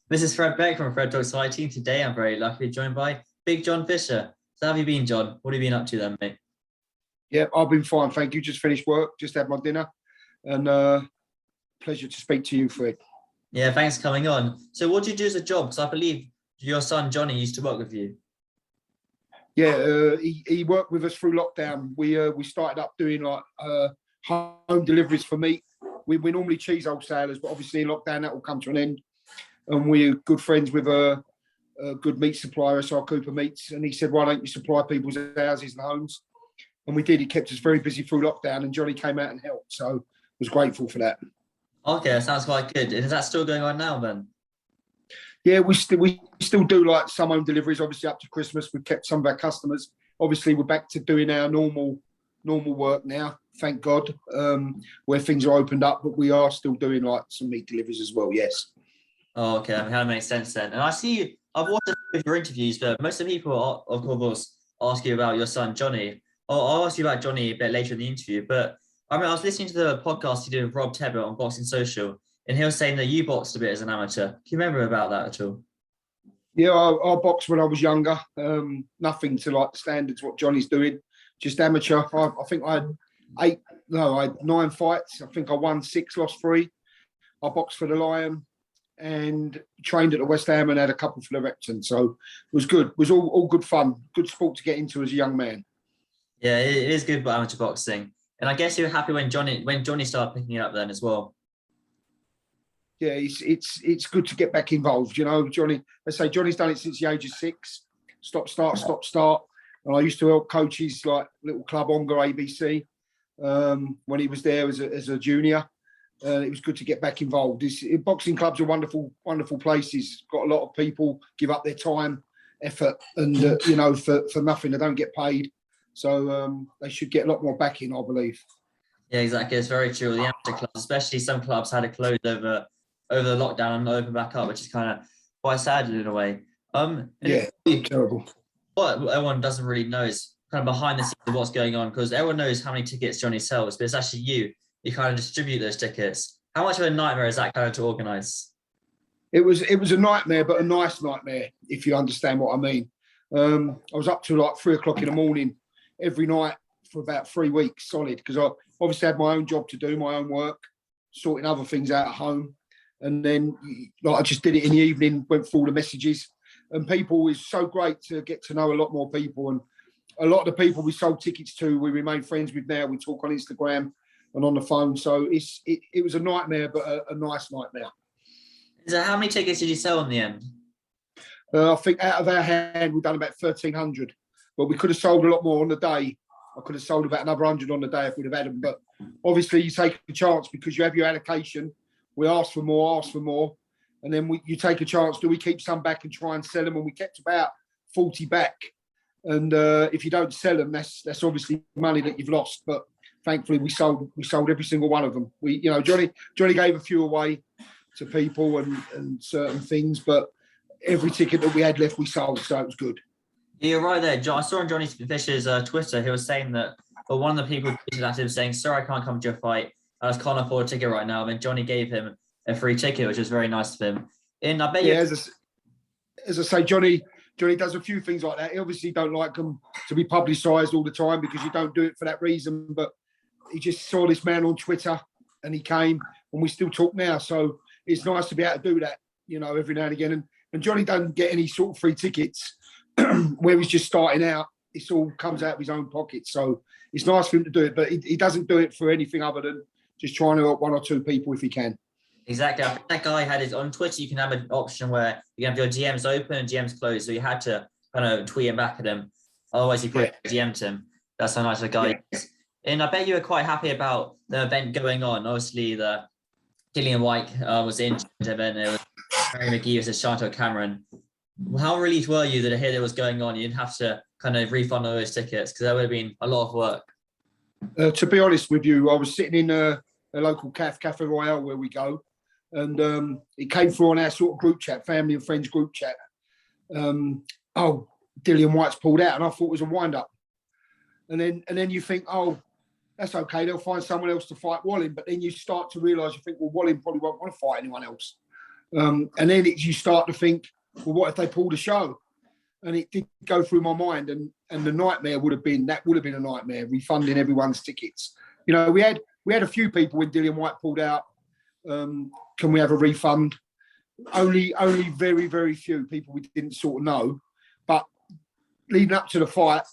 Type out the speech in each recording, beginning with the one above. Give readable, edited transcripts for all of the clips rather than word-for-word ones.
This is Fred Beck from Fred Talks Team. Today, I'm very lucky to be joined by Big John Fisher. So, how have you been, John? What have you been up to then, mate? Yeah, I've been fine, thank you. Just finished work, just had my dinner, and pleasure to speak to you, Fred. Yeah, thanks for coming on. So, what do you do as a job? Because I believe your son Johnny used to work with you. Yeah, he worked with us through lockdown. We started up doing like home deliveries for meat. We normally cheese wholesalers, but obviously in lockdown that will come to an end. And we're good friends with a good meat supplier, so Cooper Meats, and he said, "Why don't you supply people's houses and homes?" And we did. He kept us very busy through lockdown, and Johnny came out and helped. So was grateful for that. Okay, that sounds quite good. And is that still going on now then? Yeah, we still do like some home deliveries. Obviously, up to Christmas, we've kept some of our customers. Obviously, we're back to doing our normal work now. Thank God, where things are opened up. But we are still doing like some meat deliveries as well. Yes. Oh, okay, that kind of makes sense then. And I see I've watched a few of your interviews, but most of the people, of course, ask you about your son Johnny. I'll ask you about Johnny a bit later in the interview. But I mean, I was listening to the podcast you did with Rob Tebbett on Boxing Social, and he was saying that you boxed a bit as an amateur. Do you remember about that at all? Yeah, I boxed when I was younger. Nothing to like the standards what Johnny's doing. Just amateur. I think I had I had 9 fights. I think I won 6, lost 3. I boxed for the Lion and trained at the West Ham and had a couple for the Repton. So it was good. It was all good fun. Good sport to get into as a young man. Yeah, it is good amateur boxing. And I guess you were happy when Johnny started picking it up then as well. Yeah, it's good to get back involved. You know, Johnny. Let's say Johnny's done it since the age of 6. Stop, start. And I used to help coaches like little club Ongar ABC when he was there as a junior. It was good to get back involved. Boxing clubs are wonderful places. Got a lot of people give up their time, effort, and for nothing. They don't get paid, so they should get a lot more backing, I believe. Yeah, exactly. It's very true. The amateur clubs, especially some clubs, had to close over the lockdown and open back up, which is kind of quite sad in a way. Yeah, terrible. What everyone doesn't really know is kind of behind the scenes of what's going on, because everyone knows how many tickets Johnny sells, but it's actually you kind of distribute those tickets. How much of a nightmare is that kind of to organise? It was a nightmare, but a nice nightmare, if you understand what I mean. I was up to like 3 o'clock in the morning every night for about 3 weeks solid, because I obviously had my own job to do, my own work, sorting other things out at home. And then like I just did it in the evening, went through all the messages. And people, is so great to get to know a lot more people. And a lot of the people we sold tickets to, we remain friends with now. We talk on Instagram and on the phone. So it was a nightmare, but a nice nightmare. So how many tickets did you sell in the end? I think out of our hand, we've done about 1,300. But we could have sold a lot more on the day. I could have sold about another 100 on the day if we'd have had them. But obviously you take a chance because you have your allocation. We ask for more. And then you take a chance. Do we keep some back and try and sell them? And we kept about 40 back. And if you don't sell them, that's obviously money that you've lost. But thankfully, we sold every single one of them. Johnny gave a few away to people and certain things, but every ticket that we had left, we sold. So it was good. Yeah, you're right there, John. I saw on Johnny Fisher's Twitter, he was saying that, but one of the people tweeted at him saying, "Sorry, I can't come to your fight. I just can't afford a ticket right now." And then Johnny gave him a free ticket, which was very nice of him. And I bet you, as I say, Johnny does a few things like that. He obviously don't like them to be publicised all the time because you don't do it for that reason. But he just saw this man on Twitter and he came, and we still talk now. So it's nice to be able to do that, every now and again. And Johnny doesn't get any sort of free tickets where he's just starting out. It all comes out of his own pocket. So it's nice for him to do it, but he doesn't do it for anything other than just trying to help 1 or 2 people if he can. Exactly. I think that guy had his on Twitter. You can have an option where you can have your DMs open and DMs closed. So you had to kind of tweet him back at him. Otherwise, you probably DM'd him. That's how nice a guy is. And I bet you were quite happy about the event going on. Obviously, the Killian White was in the event. It was Mary McGee versus Chantal Cameron. How relieved were you that a hit was going on? You didn't have to kind of refund all those tickets because that would have been a lot of work. To be honest with you, I was sitting in a local Cafe Royale where we go. And it came through on our sort of group chat, family and friends group chat. Dillian White's pulled out, and I thought it was a wind-up. And then you think, that's okay, they'll find someone else to fight Wallin. But then you start to realise, you think, well, Wallin probably won't want to fight anyone else. And then you start to think, well, what if they pulled a show? And it did go through my mind, and the nightmare would have been a nightmare, refunding everyone's tickets. You know, we had a few people when Dillian White pulled out. Can we have a refund? Only very, very few people we didn't sort of know. But leading up to the fight,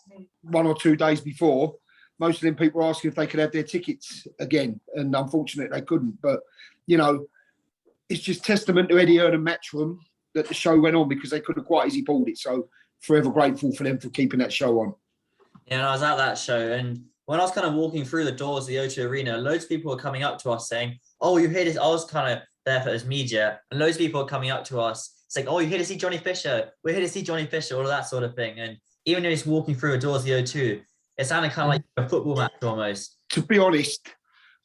1 or 2 days before, most of them people were asking if they could have their tickets again, and unfortunately they couldn't. But you know, it's just testament to Eddie Hearn and Matchroom that the show went on, because they could have quite easily pulled it. So forever grateful for them for keeping that show on. Yeah, and I was at that show, and when I was kind of walking through the doors of the O2 Arena, loads of people were coming up to us saying, "Oh, you're here to..." I was kind of there for as media, and loads of people were coming up to us saying, "Oh, you're here to see Johnny Fisher. We're here to see Johnny Fisher," all of that sort of thing. And even when he's walking through the doors of the O2, it sounded kind of like a football match almost. To be honest,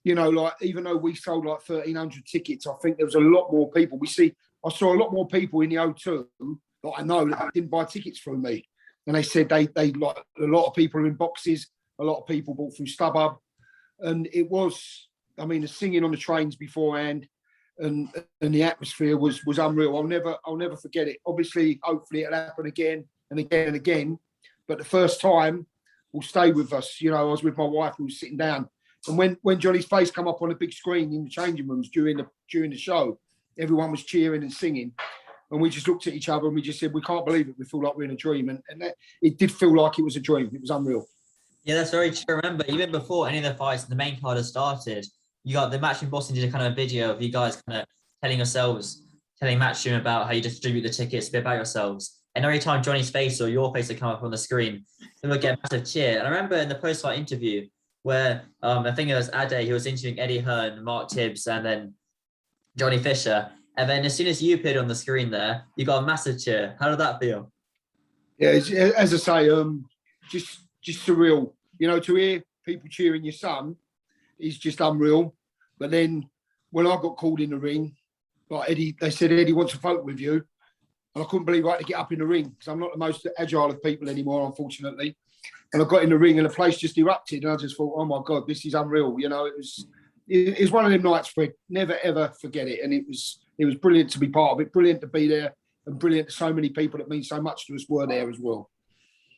you know, like, even though we sold like 1,300 tickets, I think there was a lot more people. I saw a lot more people in the O2 that I know that didn't buy tickets through me. And they said they like, a lot of people are in boxes, a lot of people bought through StubHub. And it was, I mean, the singing on the trains beforehand and the atmosphere was unreal. I'll never forget it. Obviously, hopefully it'll happen again and again and again. But the first time will stay with us. You know, I was with my wife, who was sitting down. And when Johnny's face come up on a big screen in the changing rooms during the show, everyone was cheering and singing. And we just looked at each other and we just said, we can't believe it. We feel like we're in a dream. And that, it did feel like it was a dream. It was unreal. Yeah, that's very true. Remember, even before any of the fights, the main card had started, you got the Matchroom Boston did a kind of video of you guys kind of telling Matchroom about how you distribute the tickets, a bit about yourselves. And every time Johnny's face or your face would come up on the screen, they would get a massive cheer. And I remember in the post-fight interview where I think it was Ade, he was interviewing Eddie Hearn, Mark Tibbs, and then Johnny Fisher. And then as soon as you appeared on the screen there, you got a massive cheer. How did that feel? Yeah, as I say, just surreal. You know, to hear people cheering your son is just unreal. But then when I got called in the ring, like Eddie, they said, "Eddie wants to vote with you." And I couldn't believe I had to get up in the ring, because I'm not the most agile of people anymore, unfortunately. And I got in the ring and the place just erupted. And I just thought, oh my God, this is unreal. You know, it was one of them nights, Fred. Never, ever forget it. And it was brilliant to be part of it, brilliant to be there, and brilliant that so many people that mean so much to us were there as well.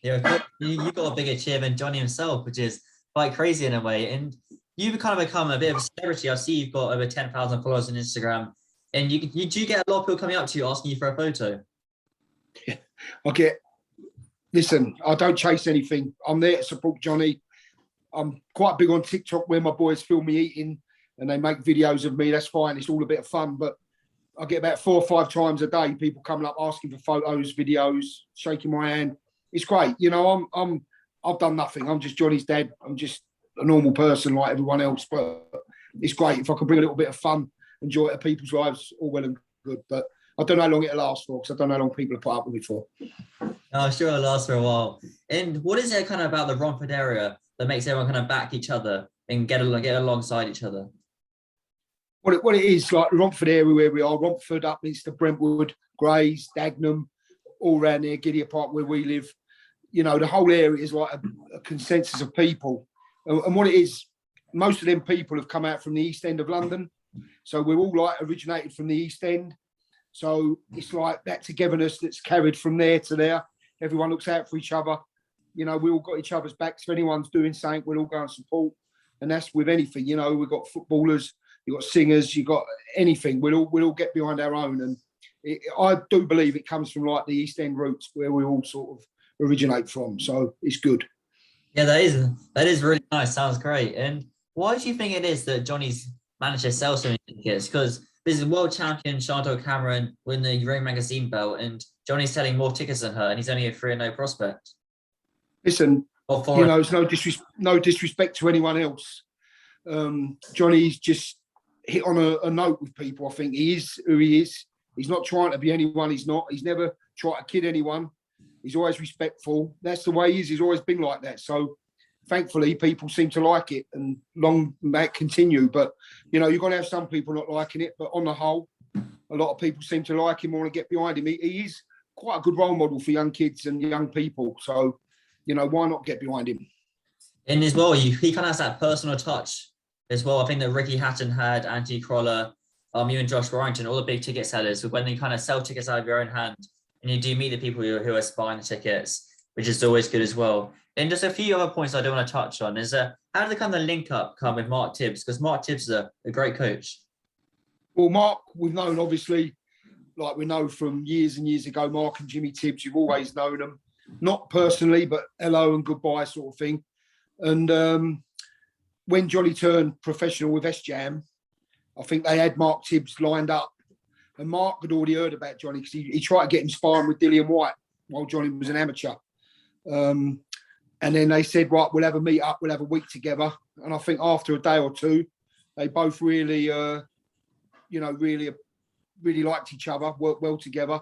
Yeah, you got a bigger cheer than Johnny himself, which is quite crazy in a way. And you've kind of become a bit of a celebrity. I see you've got over 10,000 followers on Instagram. And you do get a lot of people coming up to you asking you for a photo. Yeah, listen, I don't chase anything. I'm there to support Johnny. I'm quite big on TikTok, where my boys film me eating and they make videos of me. That's fine. It's all a bit of fun. But I get about 4 or 5 times a day people coming up asking for photos, videos, shaking my hand. It's great. You know, I've done nothing. I'm just Johnny's dad. I'm just a normal person like everyone else. But it's great if I can bring a little bit of fun, enjoy it to people's lives, all well and good. But I don't know how long it'll last for, because I don't know how long people have put up with me for. I'm sure it'll last for a while. And what is it kind of about the Romford area that makes everyone kind of back each other and get alongside each other? What it is, like the Romford area where we are, Romford, Upminster, Brentwood, Grays, Dagenham, all around there, Gidea Park where we live. You know, the whole area is like a consensus of people. And what it is, most of them people have come out from the East End of London. So we're all like originated from the East End. So it's like that togetherness that's carried from there to there. Everyone looks out for each other. You know, we all got each other's backs. If anyone's doing something, we'll all go and support. And that's with anything. You know, we've got footballers, you've got singers, you've got anything. We'll all get behind our own. And I do believe it comes from like the East End roots where we all sort of originate from. So it's good. Yeah, that is really nice. Sounds great. And why do you think it is that Johnny's managed to sell so many tickets? Because this is world champion Chantal Cameron winning the Ring Magazine belt, and Johnny's selling more tickets than her, and he's only a 3-0 prospect. Listen, you know, it's no disrespect to anyone else. Johnny's just hit on a note with people. I think he is who he is. He's not trying to be anyone he's not. He's never tried to kid anyone. He's always respectful. That's the way he is. He's always been like that. So thankfully, people seem to like it, and long may it continue. But, you know, you're going to have some people not liking it. But on the whole, a lot of people seem to like him, want to get behind him. He is quite a good role model for young kids and young people. So, you know, why not get behind him? And as well, he kind of has that personal touch as well. I think that Ricky Hatton had, Angie Croller, you and Josh Warrington, all the big ticket sellers, when you kind of sell tickets out of your own hand and you do meet the people who are buying the tickets, which is always good as well. And just a few other points I do want to touch on is how did the kind of link up come with Mark Tibbs? Because Mark Tibbs is a great coach. Well, Mark, we've known obviously, like we know from years and years ago, Mark and Jimmy Tibbs, you've always known them, not personally, but hello and goodbye sort of thing. And when Johnny turned professional with S-Jam, I think they had Mark Tibbs lined up. And Mark had already heard about Johnny because he tried to get him sparring with Dillian White while Johnny was an amateur. And then they said, right, we'll have a meet up, we'll have a week together. And I think after a day or two, they both really, really liked each other, worked well together.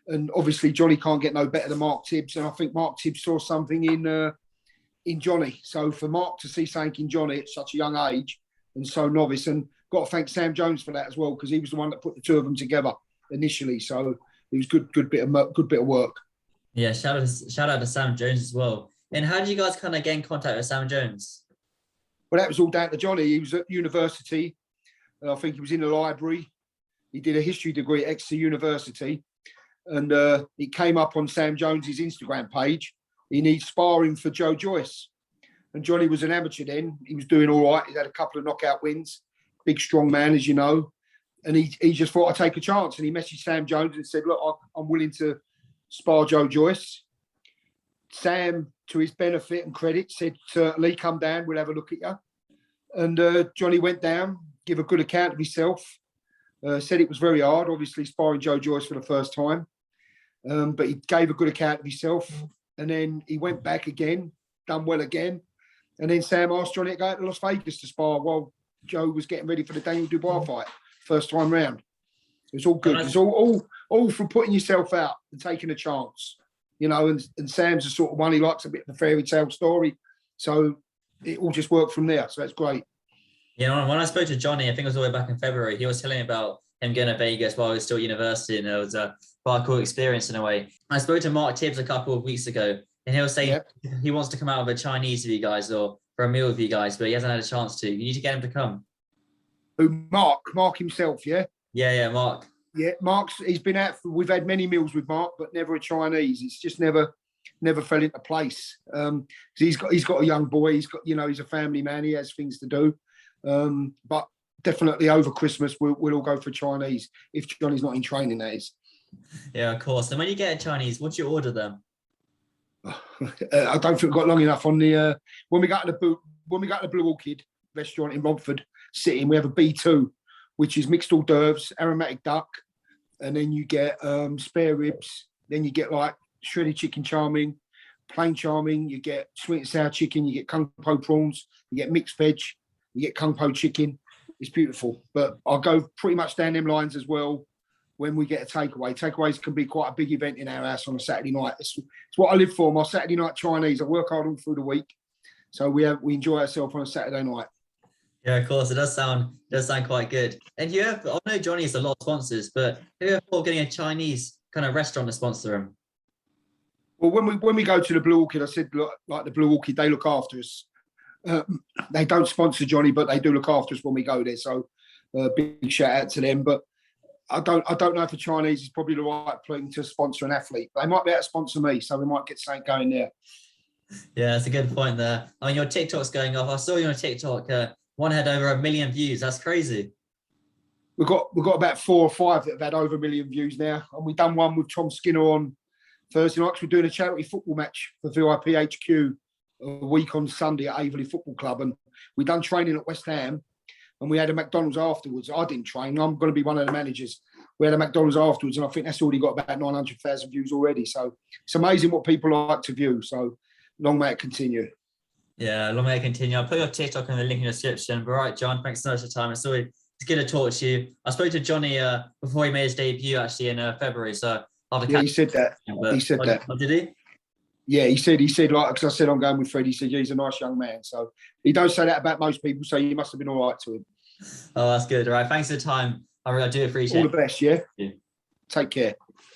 And obviously Johnny can't get no better than Mark Tibbs. And I think Mark Tibbs saw something in Johnny. So for Mark to see something in Johnny at such a young age and so novice, and got to thank Sam Jones for that as well, because he was the one that put the two of them together initially. So it was good bit of work. Yeah, shout out to Sam Jones as well. And how did you guys kind of get in contact with Sam Jones? Well, that was all down to Johnny. He was at university. I think he was in the library. He did a history degree at Exeter University. And it came up on Sam Jones's Instagram page. He needs sparring for Joe Joyce. And Johnny was an amateur then. He was doing all right. He had a couple of knockout wins. Big, strong man, as you know. And he just thought I'd take a chance. And he messaged Sam Jones and said, look, I'm willing to spar Joe Joyce. Sam, to his benefit and credit, said, certainly, come down, we'll have a look at you. And Johnny went down, give a good account of himself. Said it was very hard, obviously, sparring Joe Joyce for the first time. But he gave a good account of himself. And then he went back again, done well again. And then Sam asked Johnny to go out to Las Vegas to spar while Joe was getting ready for the Daniel Dubois fight, first time round. It was all good. It's all from putting yourself out and taking a chance. You know, and Sam's the sort of one, he likes a bit of a fairy tale story. So it all just worked from there. So that's great. You know, when I spoke to Johnny, I think it was all the way back in February, he was telling me about him going to Vegas while he was still at university, and it was a quite a cool experience in a way. I spoke to Mark Tibbs a couple of weeks ago, and he was saying he wants to come out with a Chinese with you guys or for a meal with you guys, but he hasn't had a chance to. You need to get him to come. Who, Mark himself, yeah? Yeah, Mark. Yeah, he's been out. We've had many meals with Mark, but never a Chinese. It's just never fell into place. He's got a young boy. He's a family man. He has things to do. But definitely over Christmas, we'll all go for Chinese if Johnny's not in training. That is. Yeah, of course. And when you get a Chinese, what do you order them? I don't think we've got long enough on the when we got to the Blue Orchid restaurant in Romford City, we have a B2, which is mixed hors d'oeuvres, aromatic duck, and then you get spare ribs. Then you get like shredded chicken charming, plain charming. You get sweet and sour chicken. You get kung po prawns. You get mixed veg. You get kung po chicken. It's beautiful. But I'll go pretty much down them lines as well when we get a takeaway. Takeaways can be quite a big event in our house on a Saturday night. It's what I live for. My Saturday night Chinese. I work hard all through the week, so we enjoy ourselves on a Saturday night. Yeah, of course. It does sound quite good. And I know Johnny has a lot of sponsors, but have you ever thought of getting a Chinese kind of restaurant to sponsor him? Well, when we go to the Blue Orchid, I said, look, like the Blue Orchid, they look after us. They don't sponsor Johnny, but they do look after us when we go there. So big shout out to them. But I don't know if a Chinese is probably the right thing to sponsor an athlete. They might be able to sponsor me, so we might get something going there. Yeah, that's a good point there. I mean, your TikTok's going off. I saw you on TikTok. One had over 1 million views. That's crazy. We've got about 4 or 5 that have had over 1 million views now, and we've done one with Tom Skinner on Thursday night. We're doing a charity football match for VIP HQ a week on Sunday at Averley Football Club, and we done training at West Ham, and we had a McDonald's afterwards. I didn't train. I'm going to be one of the managers. We had a McDonald's afterwards, and I think that's already got about 900,000 views already. So it's amazing what people like to view. So long may it continue. Yeah, long may it continue. I'll put your TikTok in the link in the description. But right, John, thanks so much for your time. It's good to talk to you. I spoke to Johnny before he made his debut actually in February. So he said that. He said that. Did he? Yeah, he said like, because I said I'm going with Fred. He said, yeah, he's a nice young man. So he don't say that about most people. So you must have been all right to him. Oh, that's good. All right, thanks for the time. I do appreciate it. All the best, yeah? Take care.